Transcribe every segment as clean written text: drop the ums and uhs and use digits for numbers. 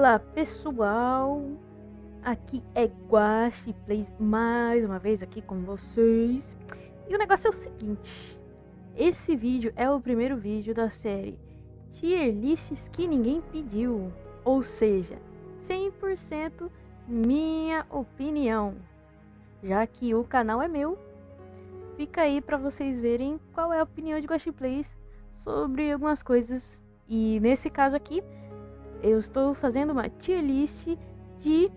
Olá pessoal, aqui é Guache Plays mais uma vez aqui com vocês. E o negócio é o seguinte, esse vídeo é o primeiro vídeo da série Tier Lists que ninguém pediu, ou seja, 100% minha opinião, já que o canal é meu. Fica aí pra vocês verem qual é a opinião de Guache Plays sobre algumas coisas. E nesse caso aqui, eu estou fazendo uma tier list de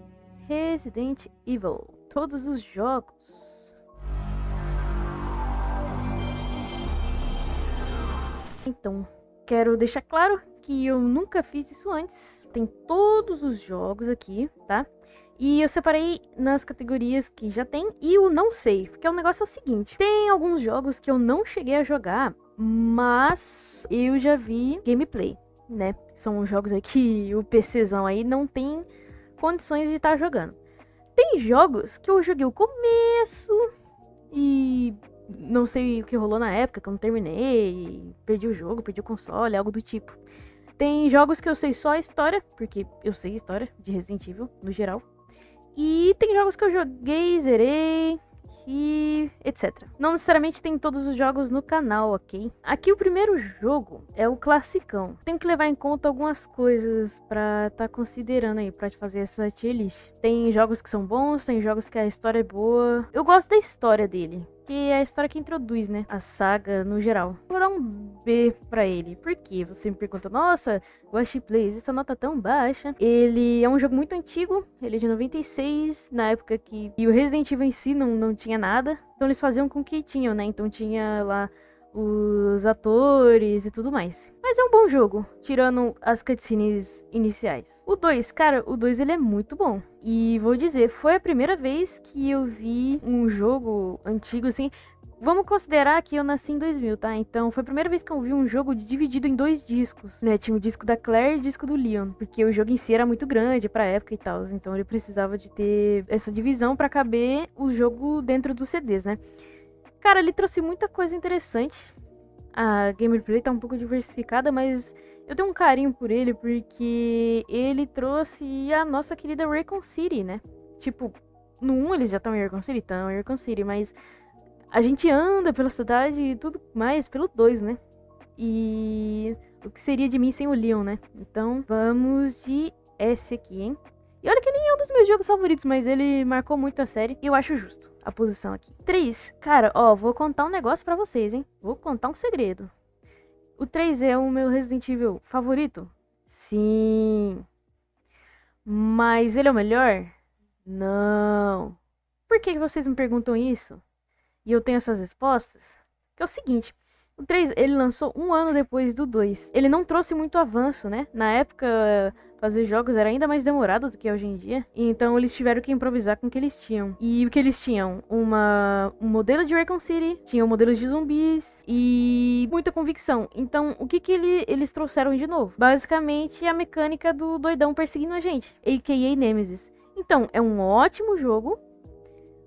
Resident Evil, todos os jogos. Então, quero deixar claro que eu nunca fiz isso antes. Tem todos os jogos aqui, tá? E eu separei nas categorias que já tem e o não sei, porque o negócio é o seguinte. Tem alguns jogos que eu não cheguei a jogar, mas eu já vi gameplay, né? São jogos aí que o PCzão aí não tem condições de estar jogando. Tem jogos que eu joguei o começo e não sei o que rolou na época, que eu não terminei, perdi o jogo, perdi o console, algo do tipo. Tem jogos que eu sei só a história, porque eu sei a história de Resident Evil, no geral. E tem jogos que eu joguei, zerei e etc. Não necessariamente tem todos os jogos no canal, ok? Aqui o primeiro jogo é o classicão. Tenho que levar em conta algumas coisas pra tá considerando aí, pra te fazer essa tier list. Tem jogos que são bons, tem jogos que a história é boa. Eu gosto da história dele, que é a história que introduz, né, a saga no geral. Vou dar um B pra ele. Por quê? Você me pergunta, nossa, Guache Plays, essa nota tão baixa. Ele é um jogo muito antigo, ele é de 96, na época que e o Resident Evil em si não tinha nada. Então eles faziam com o que tinham, né? Então tinha lá os atores e tudo mais. Mas é um bom jogo, tirando as cutscenes iniciais. O 2, cara, o 2 ele é muito bom. E vou dizer, foi a primeira vez que eu vi um jogo antigo assim. Vamos considerar que eu nasci em 2000, tá? Então foi a primeira vez que eu vi um jogo dividido em dois discos, né? Tinha o disco da Claire e o disco do Leon, porque o jogo em si era muito grande pra época e tal, então ele precisava de ter essa divisão pra caber o jogo dentro dos CDs, né? Cara, ele trouxe muita coisa interessante. A gameplay tá um pouco diversificada, mas eu tenho um carinho por ele porque ele trouxe a nossa querida Raccoon City, né? Tipo, no 1 eles já estão em Raccoon City? Estão em Raccoon City, mas a gente anda pela cidade e tudo mais pelo 2, né? E o que seria de mim sem o Leon, né? Então, vamos de S aqui, hein? E olha que nem é um dos meus jogos favoritos, mas ele marcou muito a série e eu acho justo a posição aqui. 3, cara, ó, vou contar um negócio pra vocês, hein? Vou contar um segredo. O 3 é o meu Resident Evil favorito? Sim. Mas ele é o melhor? Não. Por que vocês me perguntam isso? E eu tenho essas respostas? Que é o seguinte, o 3, ele lançou um ano depois do 2. Ele não trouxe muito avanço, né? Na época, fazer jogos era ainda mais demorado do que hoje em dia. Então, eles tiveram que improvisar com o que eles tinham. E o que eles tinham? Um modelo de Raccoon City, tinham modelos de zumbis e muita convicção. Então, o que eles trouxeram de novo? Basicamente, a mecânica do doidão perseguindo a gente, a.k.a. Nemesis. Então, é um ótimo jogo,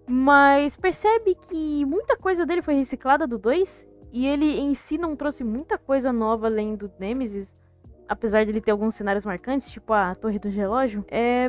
mas percebe que muita coisa dele foi reciclada do 2 e ele em si não trouxe muita coisa nova além do Nemesis, apesar de ele ter alguns cenários marcantes, tipo a Torre do Relógio.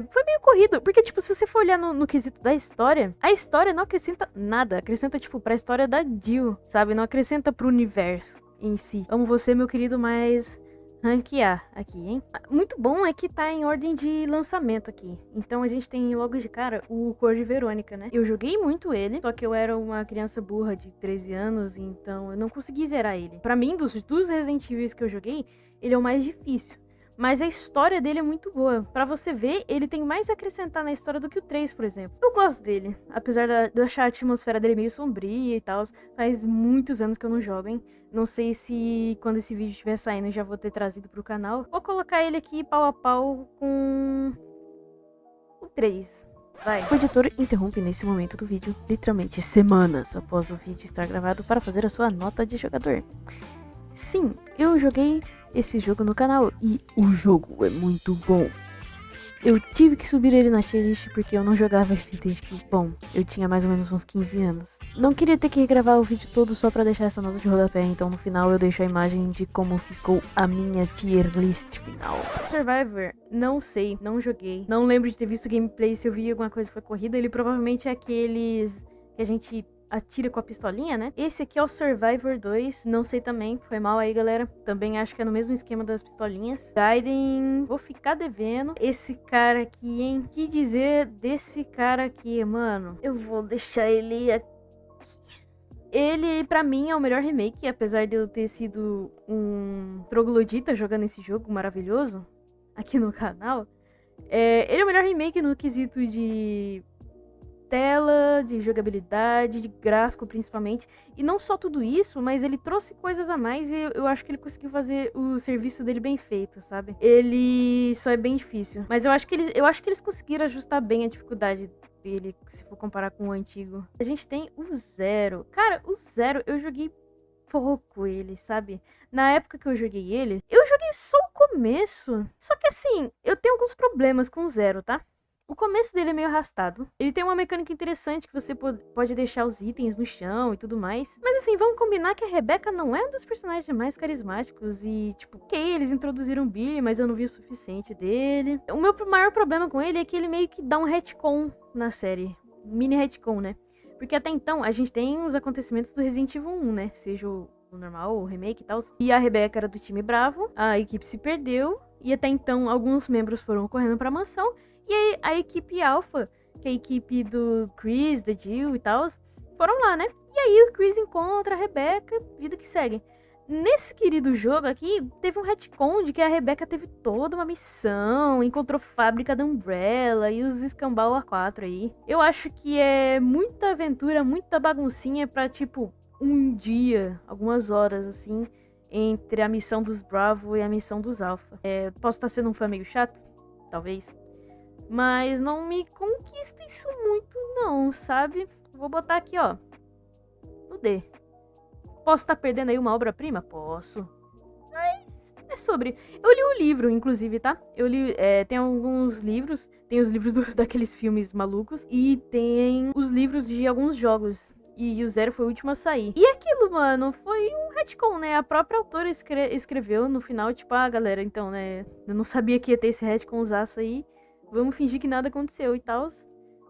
Foi meio corrido, porque tipo, se você for olhar no quesito da história, a história não acrescenta nada, acrescenta tipo pra história da Jill, sabe? Não acrescenta pro universo em si. Amo você, meu querido, mas ranquear aqui, hein? Muito bom é que tá em ordem de lançamento aqui. Então a gente tem logo de cara o Code Verônica, né? Eu joguei muito ele, só que eu era uma criança burra de 13 anos, então eu não consegui zerar ele. Pra mim, dos Resident Evil que eu joguei, ele é o mais difícil. Mas a história dele é muito boa. Pra você ver, ele tem mais a acrescentar na história do que o 3, por exemplo. Eu gosto dele, apesar de eu achar a atmosfera dele meio sombria e tal. Faz muitos anos que eu não jogo, hein? Não sei se quando esse vídeo estiver saindo eu já vou ter trazido pro canal. Vou colocar ele aqui pau a pau com o 3. Vai. O editor interrompe nesse momento do vídeo, literalmente semanas após o vídeo estar gravado, para fazer a sua nota de jogador. Sim, eu joguei esse jogo no canal e o jogo é muito bom. Eu tive que subir ele na tier list porque eu não jogava ele desde que, bom, eu tinha mais ou menos uns 15 anos. Não queria ter que regravar o vídeo todo só pra deixar essa nota de rodapé, então no final eu deixo a imagem de como ficou a minha tier list final. Survivor, não sei, não joguei. Não lembro de ter visto gameplay, se eu vi alguma coisa que foi corrida. Ele provavelmente é aqueles que a gente atira com a pistolinha, né? Esse aqui é o Survivor 2, não sei também, foi mal aí, galera. Também acho que é no mesmo esquema das pistolinhas. Gaiden, vou ficar devendo. Esse cara aqui, hein? Que dizer desse cara aqui, mano? Eu vou deixar ele aqui. Ele, pra mim, é o melhor remake, apesar de eu ter sido um troglodita jogando esse jogo maravilhoso aqui no canal. Ele é o melhor remake no quesito de tela, de jogabilidade, de gráfico principalmente. E não só tudo isso, mas ele trouxe coisas a mais e eu acho que ele conseguiu fazer o serviço dele bem feito, sabe? Ele só é bem difícil. Mas eu acho que eles conseguiram ajustar bem a dificuldade dele, se for comparar com o antigo. A gente tem o Zero. Cara, o Zero eu joguei pouco ele, sabe? Na época que eu joguei ele, eu joguei só o começo. Só que assim, eu tenho alguns problemas com o Zero, tá? O começo dele é meio arrastado. Ele tem uma mecânica interessante que você pode deixar os itens no chão e tudo mais. Mas assim, vamos combinar que a Rebecca não é um dos personagens mais carismáticos. E tipo, ok, eles introduziram o Billy, mas eu não vi o suficiente dele. O meu maior problema com ele é que ele meio que dá um retcon na série. Mini retcon, né? Porque até então, a gente tem os acontecimentos do Resident Evil 1, né? Seja o normal, o remake e tal. E a Rebecca era do time Bravo. A equipe se perdeu. E até então, alguns membros foram correndo pra mansão. E aí, a equipe Alpha, que é a equipe do Chris, da Jill e tal, foram lá, né? E aí o Chris encontra a Rebecca, vida que segue. Nesse querido jogo aqui, teve um retcon de que a Rebecca teve toda uma missão, encontrou fábrica da Umbrella e os escambau A4 aí. Eu acho que é muita aventura, muita baguncinha pra, tipo, um dia, algumas horas, assim, entre a missão dos Bravo e a missão dos Alpha. Posso estar sendo um fã meio chato? Talvez. Mas não me conquista isso muito não, sabe? Vou botar aqui, ó, no D. Posso estar perdendo aí uma obra-prima? Posso. Mas é sobre... Eu li um livro, inclusive, tá? Eu li... tem alguns livros. Tem os livros daqueles filmes malucos. E tem os livros de alguns jogos. E o Zero foi o último a sair. E aquilo, mano, foi um retcon, né? A própria autora escreveu no final, tipo, galera, então, né? Eu não sabia que ia ter esse retconzaço aí. Vamos fingir que nada aconteceu e tal.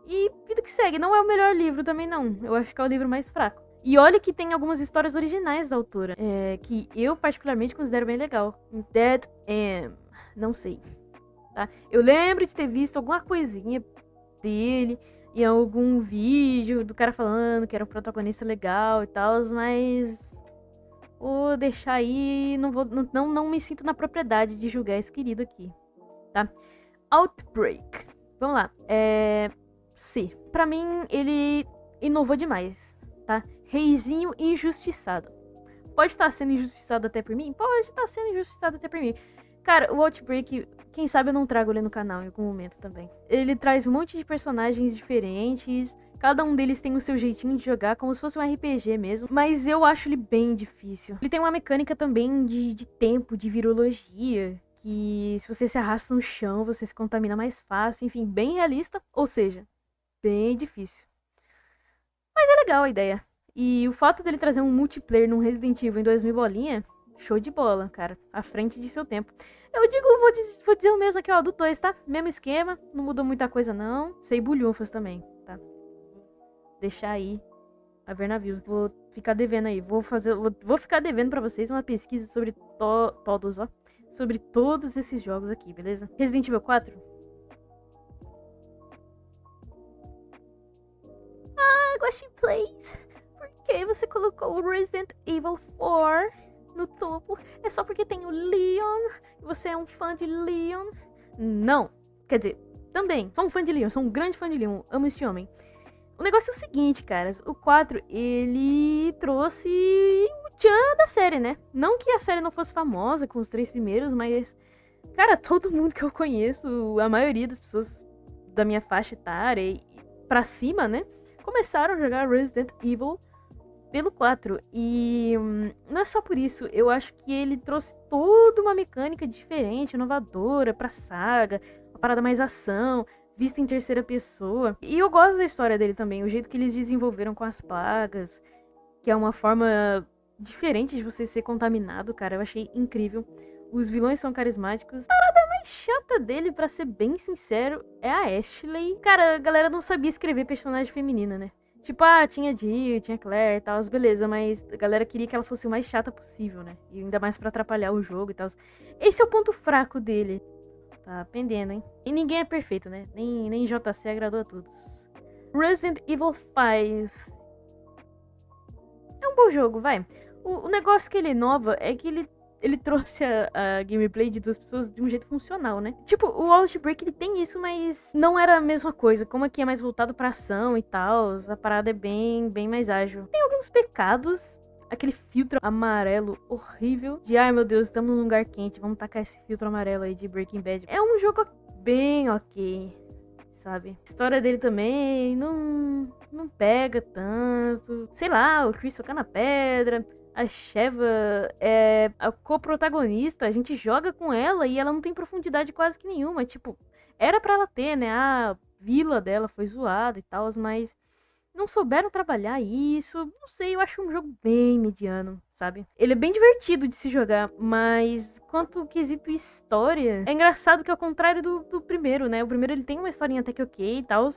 E vida que segue. Não é o melhor livro também, não. Eu acho que é o livro mais fraco. E olha que tem algumas histórias originais da autora. Que eu particularmente considero bem legal. Dead Am. Não sei. Tá? Eu lembro de ter visto alguma coisinha dele em algum vídeo do cara falando que era um protagonista legal e tal. Mas... vou deixar aí. Não me sinto na propriedade de julgar esse querido aqui. Tá? Outbreak. Vamos lá. C. Pra mim, ele inovou demais, tá? Reizinho injustiçado. Pode estar sendo injustiçado até por mim? Pode estar sendo injustiçado até por mim. Cara, o Outbreak, quem sabe eu não trago ele no canal em algum momento também. Ele traz um monte de personagens diferentes. Cada um deles tem o seu jeitinho de jogar, como se fosse um RPG mesmo. Mas eu acho ele bem difícil. Ele tem uma mecânica também de tempo, de virologia. Que se você se arrasta no chão, você se contamina mais fácil. Enfim, bem realista. Ou seja, bem difícil. Mas é legal a ideia. E o fato dele trazer um multiplayer num Resident Evil em 2000 bolinha, show de bola, cara. À frente de seu tempo. Eu digo, vou dizer o mesmo aqui, ó, do 2, tá? Mesmo esquema, não mudou muita coisa não. Sei bulhufas também, tá? Deixar aí a ver navios. Vou ficar devendo aí. Vou ficar devendo pra vocês uma pesquisa sobre todos, ó. Sobre todos esses jogos aqui, beleza? Resident Evil 4. Guaxi Plays, por que você colocou o Resident Evil 4 no topo? É só porque tem o Leon? Você é um fã de Leon? Não. Quer dizer, também. Sou um fã de Leon, sou um grande fã de Leon. Amo este homem. O negócio é o seguinte, caras. O 4, ele trouxe o tchan da série, né? Não que a série não fosse famosa com os 3 primeiros, mas... cara, todo mundo que eu conheço, a maioria das pessoas da minha faixa etária e pra cima, né? Começaram a jogar Resident Evil pelo 4. E não é só por isso, eu acho que ele trouxe toda uma mecânica diferente, inovadora pra saga, uma parada mais ação, vista em terceira pessoa. E eu gosto da história dele também, o jeito que eles desenvolveram com as plagas, que é uma forma diferente de você ser contaminado, cara, eu achei incrível. Os vilões são carismáticos. A parada mais chata dele, pra ser bem sincero, é a Ashley. Cara, a galera não sabia escrever personagem feminina, né? Tipo, tinha Jill, tinha Claire e tal, beleza, mas a galera queria que ela fosse o mais chata possível, né? E ainda mais pra atrapalhar o jogo e tal. Esse é o ponto fraco dele. Tá pendendo, hein? E ninguém é perfeito, né? Nem JC agradou a todos. Resident Evil 5. É um bom jogo, vai. O negócio que ele inova é que ele trouxe a gameplay de duas pessoas de um jeito funcional, né? Tipo, o Outbreak ele tem isso, mas não era a mesma coisa. Como aqui é mais voltado pra ação e tal, a parada é bem mais ágil. Tem alguns pecados, aquele filtro amarelo horrível. De, ai meu Deus, estamos num lugar quente, vamos tacar esse filtro amarelo aí de Breaking Bad. É um jogo bem ok, sabe? A história dele também não pega tanto. Sei lá, o Chris tocar na pedra. A Sheva é a co-protagonista, a gente joga com ela e ela não tem profundidade quase que nenhuma. Tipo, era pra ela ter, né? A vila dela foi zoada e tal, mas não souberam trabalhar isso. Não sei, eu acho um jogo bem mediano, sabe? Ele é bem divertido de se jogar, mas quanto ao quesito história, é engraçado que ao contrário do primeiro, né? O primeiro ele tem uma historinha até que ok e tal,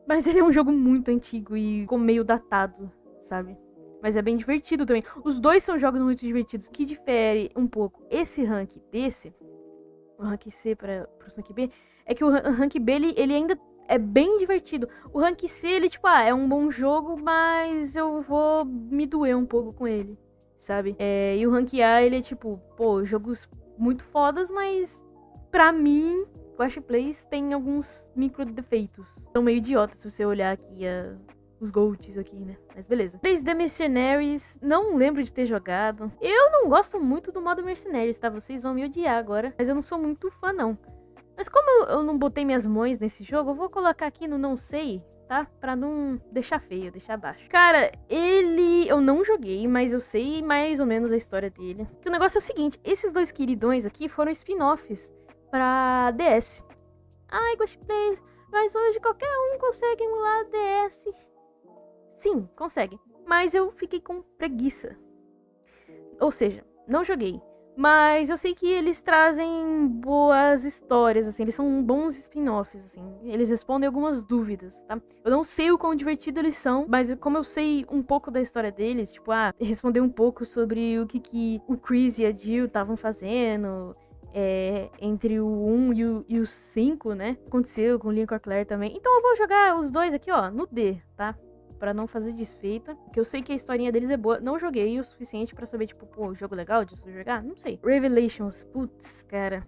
mas ele é um jogo muito antigo e ficou meio datado, sabe? Mas é bem divertido também. Os dois são jogos muito divertidos. O que difere um pouco esse rank desse, o rank C para o rank B, é que o rank B ele ainda é bem divertido. O rank C, ele tipo, é um bom jogo, mas eu vou me doer um pouco com ele, sabe? E o rank A, ele é tipo, pô, jogos muito fodas, mas pra mim, Clash Plays tem alguns micro defeitos. São meio idiotas se você olhar aqui os golds aqui, né? Mas beleza. 3D Mercenaries, não lembro de ter jogado. Eu não gosto muito do modo Mercenaries, tá? Vocês vão me odiar agora, mas eu não sou muito fã, não. Mas como eu não botei minhas mãos nesse jogo, eu vou colocar aqui no não sei, tá? Pra não deixar feio, deixar baixo. Cara, eu não joguei, mas eu sei mais ou menos a história dele. Que o negócio é o seguinte, esses dois queridões aqui foram spin-offs pra DS. Ai, Ghost Plays, mas hoje qualquer um consegue emular DS. Sim, consegue. Mas eu fiquei com preguiça. Ou seja, não joguei. Mas eu sei que eles trazem boas histórias, assim. Eles são bons spin-offs, assim. Eles respondem algumas dúvidas, tá? Eu não sei o quão divertido eles são, mas como eu sei um pouco da história deles, tipo, responder um pouco sobre o que o Chris e a Jill estavam fazendo, entre o 1 e o 5, né? Aconteceu com o Lincoln Claire também. Então eu vou jogar os dois aqui, ó, no D, tá? Pra não fazer desfeita, porque eu sei que a historinha deles é boa. Não joguei o suficiente pra saber, tipo, pô, jogo legal de eu jogar? Não sei. Revelations, putz, cara.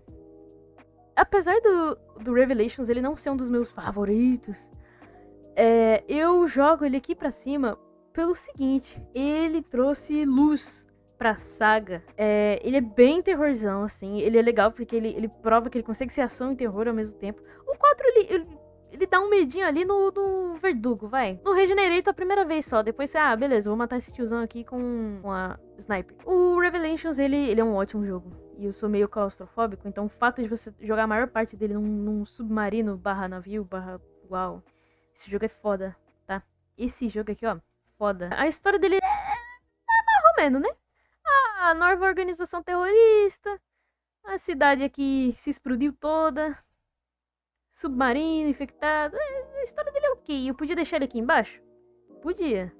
Apesar do Revelations ele não ser um dos meus favoritos, eu jogo ele aqui pra cima pelo seguinte, ele trouxe luz pra saga. Ele é bem terrorzão, assim, ele é legal porque ele prova que ele consegue ser ação e terror ao mesmo tempo. O 4, ele dá um medinho ali no Verdugo, vai. No Regenerator a primeira vez só. Depois você, beleza, vou matar esse tiozão aqui com a Sniper. O Revelations, ele é um ótimo jogo. E eu sou meio claustrofóbico, então o fato de você jogar a maior parte dele num submarino / navio / uau. Esse jogo é foda, tá? Esse jogo aqui, ó, foda. A história dele é mais ou menos, né? A nova organização terrorista. A cidade aqui se explodiu toda. Submarino, infectado. A história dele é ok. Eu podia deixar ele aqui embaixo? Podia.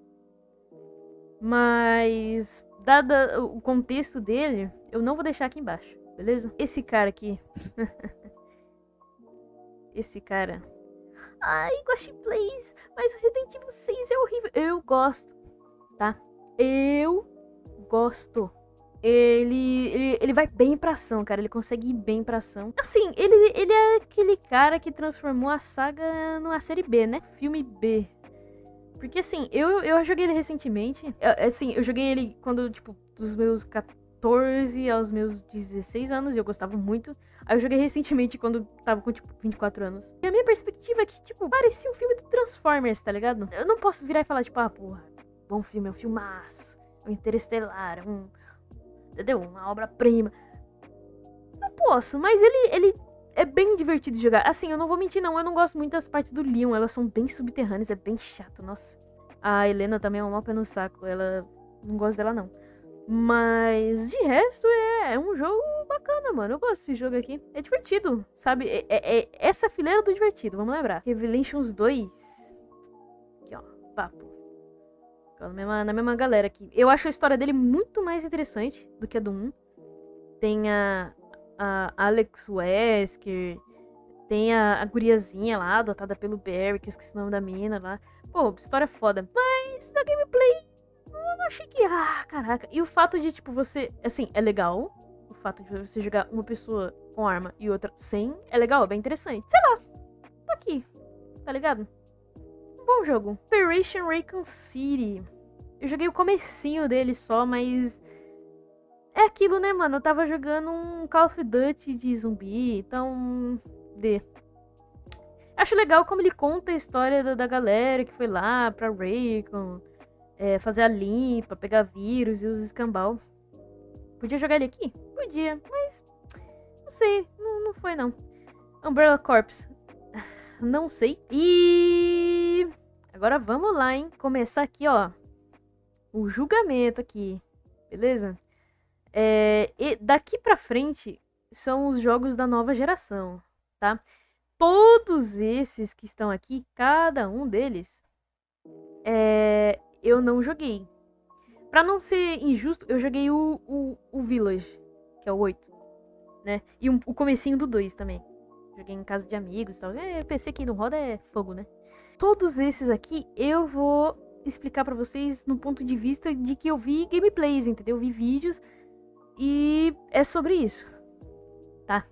Mas, dado o contexto dele, eu não vou deixar aqui embaixo, beleza? Esse cara aqui. Esse cara. Ai, Ghost Plays, mas o Resident Evil 6 é horrível. Eu gosto, tá? Eu gosto. Ele vai bem pra ação, cara. Ele consegue ir bem pra ação. Assim, ele é aquele cara que transformou a saga numa série B, né? Filme B. Porque assim, eu joguei ele recentemente. Eu joguei ele quando, tipo, dos meus 14 aos meus 16 anos. E eu gostava muito. Aí eu joguei recentemente quando tava com, tipo, 24 anos. E a minha perspectiva é que, tipo, parecia um filme do Transformers, tá ligado? Eu não posso virar e falar, tipo, porra, bom filme, é um filmaço, é um Interestelar, entendeu? Uma obra-prima. Não posso, mas ele é bem divertido de jogar. Assim, eu não vou mentir não, eu não gosto muito das partes do Leon, elas são bem subterrâneas, é bem chato, nossa. A Helena também é uma pé no saco, ela não gosto dela não. Mas de resto é um jogo bacana, mano. Eu gosto desse jogo aqui. É divertido, sabe? É essa fileira do divertido, vamos lembrar. Revelations 2. Aqui, ó. Papo. Na mesma galera aqui. Eu acho a história dele muito mais interessante do que a do 1. Tem a Alex Wesker. Tem a guriazinha lá, adotada pelo Barry, que eu esqueci o nome da mina lá. Pô, história foda. Mas a gameplay, eu achei que... Ah, caraca. E o fato de, tipo, você... Assim, é legal. O fato de você jogar uma pessoa com arma e outra sem é legal, é bem interessante. Sei lá. Tá aqui. Tá ligado? Um bom jogo. Operation Raccoon City. Eu joguei o comecinho dele só, mas... É aquilo, né, mano? Eu tava jogando um Call of Duty de zumbi, então... Acho legal como ele conta a história da galera que foi lá pra Raycon, fazer a limpa, pegar vírus e os escambau. Podia jogar ele aqui? Podia, mas não sei, não foi não. Umbrella Corps, não sei. E agora vamos lá, hein? Começar aqui, ó, o julgamento aqui, beleza? E daqui pra frente são os jogos da nova geração, tá? Todos esses que estão aqui, cada um deles, eu não joguei. Pra não ser injusto, eu joguei o Village, que é o 8, né? E o comecinho do 2 também. Joguei em casa de amigos e tal. PC que não roda é fogo, né? Todos esses aqui eu vou explicar pra vocês no ponto de vista de que eu vi gameplays, entendeu? Eu vi vídeos e é sobre isso, tá?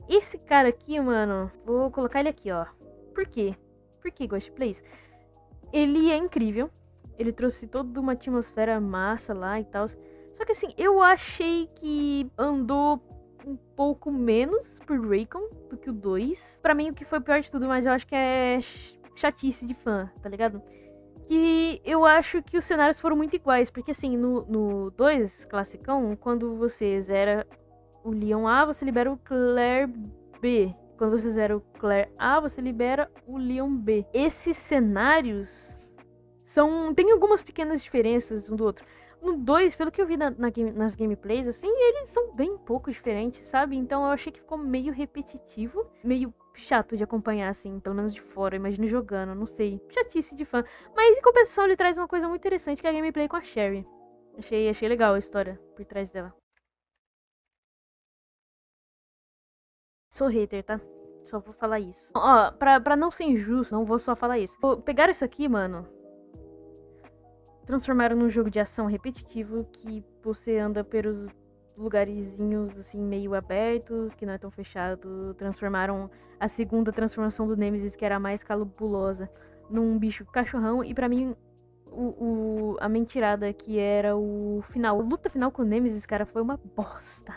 Esse cara aqui, mano, vou colocar ele aqui, ó. Por quê? Por que Ghost Plays? Ele é incrível. Ele trouxe toda uma atmosfera massa lá e tal. Só que assim, eu achei que andou um pouco menos por Raycon do que o 2. Pra mim, o que foi o pior de tudo, mas eu acho que é chatice de fã, tá ligado? Que eu acho que os cenários foram muito iguais. Porque assim, no 2, classicão, quando você zera o Leon A, você libera o Claire B. Quando você zera o Claire A, você libera o Leon B. Esses cenários tem algumas pequenas diferenças um do outro. No 2, pelo que eu vi nas gameplays, assim, eles são bem pouco diferentes, sabe? Então eu achei que ficou meio repetitivo, meio chato de acompanhar, assim, pelo menos de fora. Imagino jogando, não sei. Chatice de fã. Mas em compensação, ele traz uma coisa muito interessante, que é a gameplay com a Sherry. Achei legal a história por trás dela. Sou hater, tá? Só vou falar isso. Ó, pra não ser injusto, não vou só falar isso. Pegaram isso aqui, mano, transformaram num jogo de ação repetitivo que você anda pelos lugarzinhos assim meio abertos, que não é tão fechado. Transformaram a segunda transformação do Nemesis, que era a mais cabulosa, num bicho cachorrão. E pra mim, a mentirada que era o final. A luta final com o Nemesis, cara, foi uma bosta.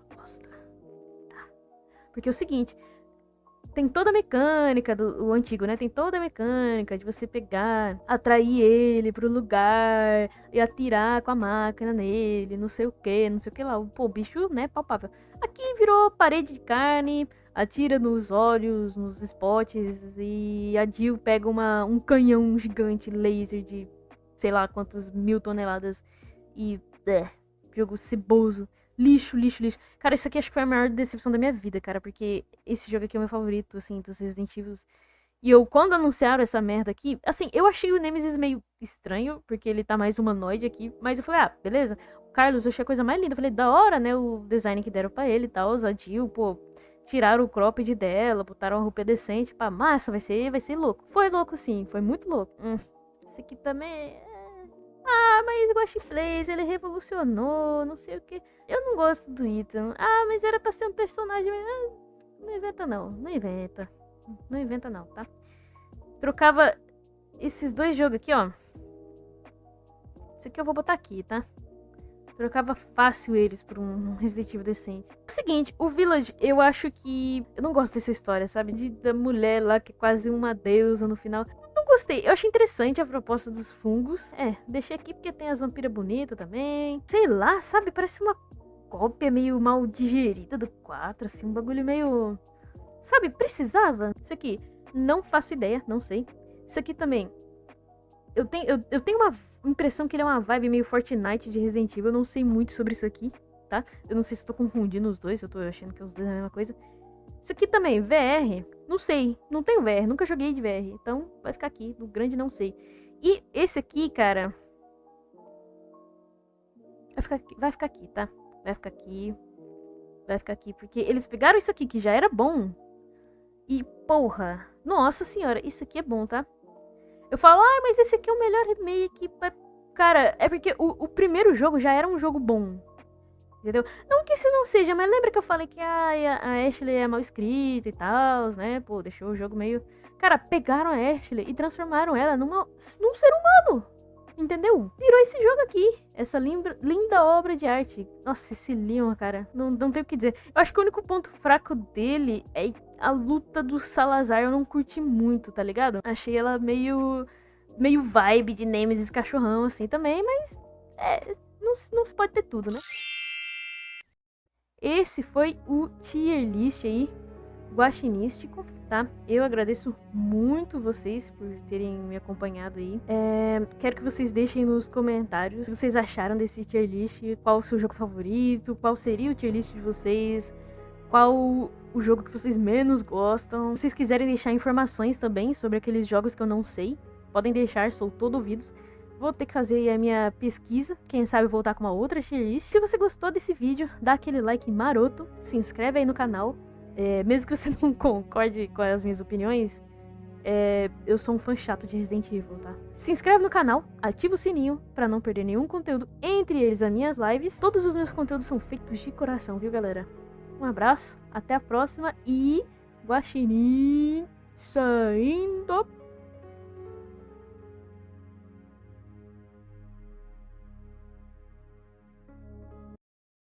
Uma bosta. Tá. Porque é o seguinte... Tem toda a mecânica do antigo, né? Tem toda a mecânica de você pegar, atrair ele pro lugar e atirar com a máquina nele, não sei o que lá. Pô, o bicho, né, palpável. Aqui virou parede de carne, atira nos olhos, nos spots, e a Jill pega um canhão gigante laser de sei lá quantos 1000 toneladas e... jogo ceboso. Lixo. Cara, isso aqui acho que foi a maior decepção da minha vida, cara. Porque esse jogo aqui é o meu favorito, assim, dos Resident Evil. E eu, quando anunciaram essa merda aqui... Assim, eu achei o Nemesis meio estranho, porque ele tá mais humanoide aqui. Mas eu falei, beleza. O Carlos, eu achei a coisa mais linda. Eu falei, da hora, né? O design que deram pra ele e tal. A Jill, pô... Tiraram o cropped dela, botaram uma roupa decente. Pá, massa, vai ser louco. Foi louco, sim. Foi muito louco. Esse aqui também... mas Ghost Plays, ele revolucionou, não sei o que. Eu não gosto do Ethan. Mas era pra ser um personagem... não inventa não, não inventa. Não inventa não, tá? Trocava esses dois jogos aqui, ó. Esse aqui eu vou botar aqui, tá? Trocava fácil eles por um Resident Evil decente. O seguinte, o Village, eu acho que... Eu não gosto dessa história, sabe? Da mulher lá que é quase uma deusa no final. Eu não gostei. Eu achei interessante a proposta dos fungos. Deixei aqui porque tem as vampiras bonitas também. Sei lá, sabe? Parece uma cópia meio mal digerida do 4, assim. Um bagulho meio... Sabe? Precisava. Isso aqui, não faço ideia, não sei. Isso aqui também... Eu tenho uma impressão que ele é uma vibe meio Fortnite de Resident Evil. Eu não sei muito sobre isso aqui, tá? Eu não sei se tô confundindo os dois. Eu tô achando que os dois é a mesma coisa. Isso aqui também, VR, não sei, não tenho VR, nunca joguei de VR, então vai ficar aqui, no grande não sei. E esse aqui, cara, vai ficar aqui, tá? Vai ficar aqui, porque eles pegaram isso aqui que já era bom e, porra, nossa senhora, isso aqui é bom, tá? Eu falo, mas esse aqui é o melhor remake, cara, é porque o primeiro jogo já era um jogo bom. Entendeu? Não que esse não seja, mas lembra que eu falei que a Ashley é mal escrita e tal, né? Pô, deixou o jogo meio... Cara, pegaram a Ashley e transformaram ela num ser humano. Entendeu? Virou esse jogo aqui. Essa linda obra de arte. Nossa, esse Leon, cara. Não tenho o que dizer. Eu acho que o único ponto fraco dele é a luta do Salazar. Eu não curti muito, tá ligado? Achei ela meio vibe de Nemesis cachorrão, assim, também. Mas, não se pode ter tudo, né? Esse foi o tier list aí, guaxinístico, tá? Eu agradeço muito vocês por terem me acompanhado aí. Quero que vocês deixem nos comentários o que vocês acharam desse tier list, qual o seu jogo favorito, qual seria o tier list de vocês, qual o jogo que vocês menos gostam. Se vocês quiserem deixar informações também sobre aqueles jogos que eu não sei, podem deixar, sou todo ouvidos. Vou ter que fazer aí a minha pesquisa, quem sabe voltar com uma outra tier list. Se você gostou desse vídeo, dá aquele like maroto, se inscreve aí no canal. Mesmo que você não concorde com as minhas opiniões, eu sou um fã chato de Resident Evil, tá? Se inscreve no canal, ativa o sininho pra não perder nenhum conteúdo, entre eles as minhas lives. Todos os meus conteúdos são feitos de coração, viu, galera? Um abraço, até a próxima e... Guaxinim saindo...